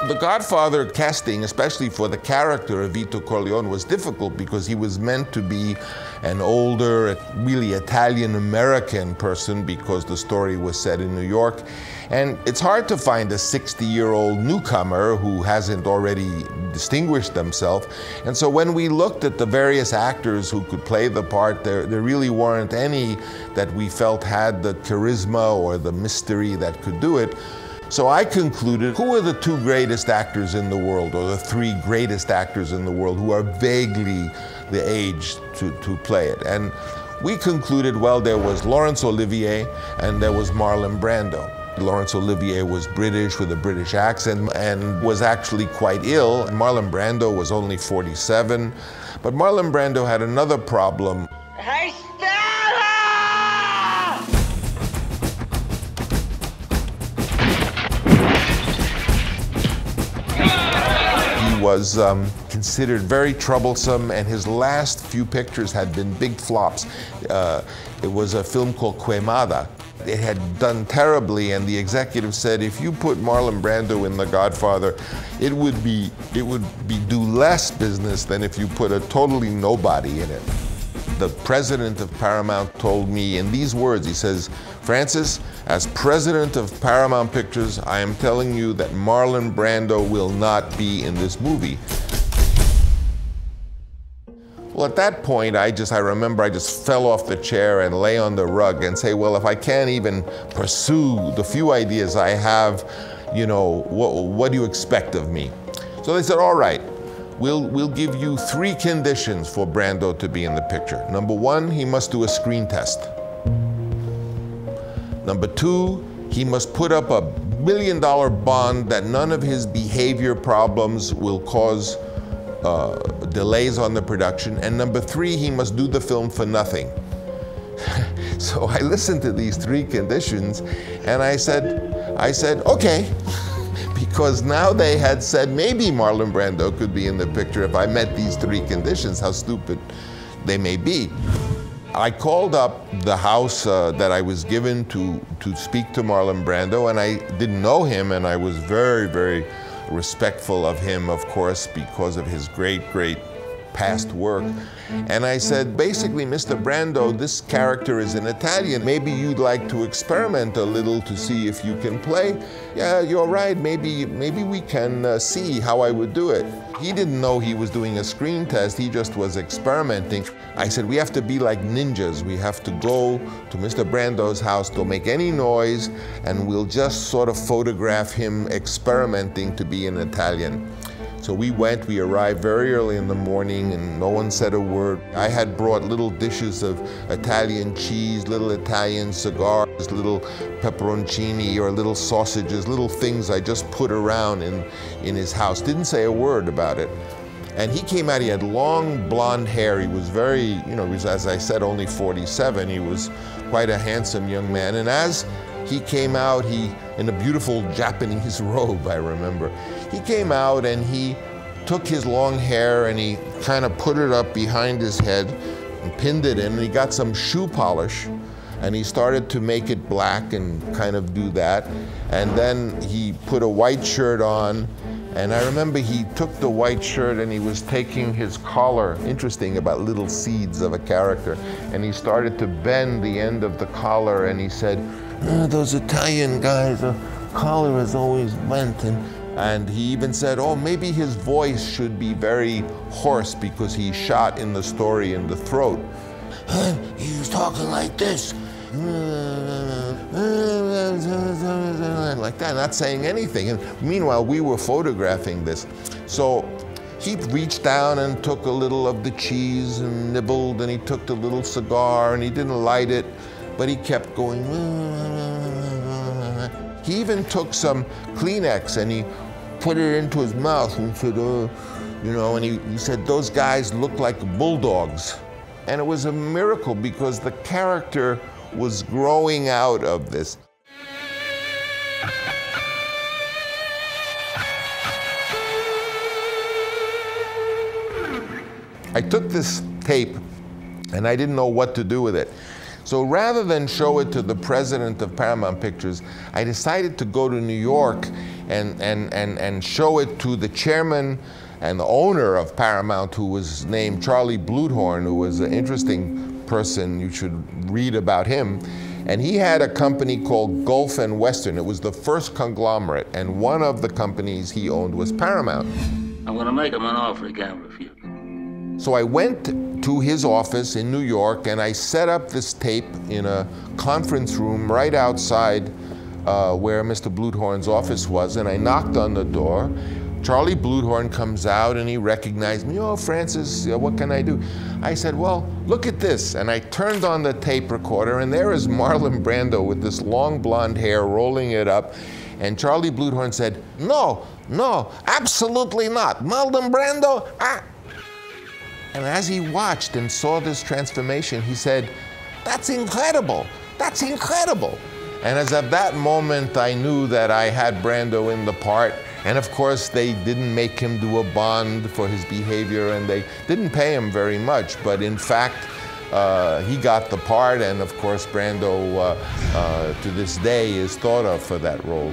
The Godfather casting, especially for the character of Vito Corleone, was difficult because he was meant to be an older, really Italian-American person because the story was set in New York. And it's hard to find a 60-year-old newcomer who hasn't already distinguished themselves. And so when we looked at the various actors who could play the part, there really weren't any that we felt had the charisma or the mystery that could do it. So I concluded, who are the two greatest actors in the world, or the three greatest actors in the world who are vaguely the age to play it? And we concluded, well, there was Laurence Olivier and there was Marlon Brando. Laurence Olivier was British with a British accent and was actually quite ill. Marlon Brando was only 47, but Marlon Brando had another problem. Hey, He was considered very troublesome, and his last few pictures had been big flops. It was a film called Quemada. It had done terribly, and the executive said, if you put Marlon Brando in The Godfather, it would do less business than if you put a totally nobody in it. The president of Paramount told me in these words, he says, Francis, as president of Paramount Pictures, I am telling you that Marlon Brando will not be in this movie. Well, at that point, I remember I just fell off the chair and lay on the rug and say, well, if I can't even pursue the few ideas I have, you know, what do you expect of me? So they said, all right, we'll give you 3 conditions for Brando to be in the picture. Number 1, he must do a screen test. Number 2, he must put up a $1 million bond that none of his behavior problems will cause delays on the production. And number 3, he must do the film for nothing. So I listened to these 3 conditions and I said, okay. Because now they had said maybe Marlon Brando could be in the picture if I met these 3 conditions, how stupid they may be. I called up the house that I was given to speak to Marlon Brando, and I didn't know him, and I was very, very respectful of him, of course, because of his great past work. And I said, basically, Mr. Brando, this character is an Italian. Maybe you'd like to experiment a little to see if you can play. Yeah, you're right. Maybe we can see how I would do it. He didn't know he was doing a screen test. He just was experimenting. I said, we have to be like ninjas. We have to go to Mr. Brando's house, don't make any noise, and we'll just sort of photograph him experimenting to be an Italian. So we arrived very early in the morning and no one said a word. I had brought little dishes of Italian cheese, little Italian cigars, little pepperoncini or little sausages, little things I just put around in his house. Didn't say a word about it. And he came out, he had long blonde hair. He was very, you know, he was, as I said, only 47. He was quite a handsome young man. And as he came out, in a beautiful Japanese robe, I remember. He came out and he took his long hair and he kind of put it up behind his head and pinned it in, and he got some shoe polish and he started to make it black and kind of do that. And then he put a white shirt on, and I remember he took the white shirt and he was taking his collar, interesting about little seeds of a character, and he started to bend the end of the collar and he said, those Italian guys, the collar is always bent. And he even said, oh, maybe his voice should be very hoarse because he's shot in the story in the throat. He was talking like this. Like that, not saying anything. And meanwhile, we were photographing this. So he reached down and took a little of the cheese and nibbled, and he took the little cigar and he didn't light it, but he kept going. He even took some Kleenex and he put it into his mouth and said, you know, and he said, those guys look like bulldogs. And it was a miracle because the character was growing out of this. I took this tape and I didn't know what to do with it. So rather than show it to the president of Paramount Pictures, I decided to go to New York and show it to the chairman and the owner of Paramount, who was named Charlie Bluhdorn, who was an interesting person. You should read about him. And he had a company called Gulf and Western. It was the first conglomerate, and one of the companies he owned was Paramount. I'm going to make him an offer he can't refuse. So I went to his office in New York, and I set up this tape in a conference room right outside where Mr. Bluhdorn's office was, and I knocked on the door. Charlie Bluhdorn comes out and he recognized me. "Oh, Francis, what can I do?" I said, "Well, look at this." And I turned on the tape recorder, and there is Marlon Brando with this long blonde hair rolling it up. And Charlie Bluhdorn said, "No, no, absolutely not. Marlon Brando, ah." And as he watched and saw this transformation, he said, "That's incredible. That's incredible." And as at that moment, I knew that I had Brando in the part. And of course, they didn't make him do a bond for his behavior, and they didn't pay him very much. But in fact, he got the part, and of course, Brando, to this day, is thought of for that role.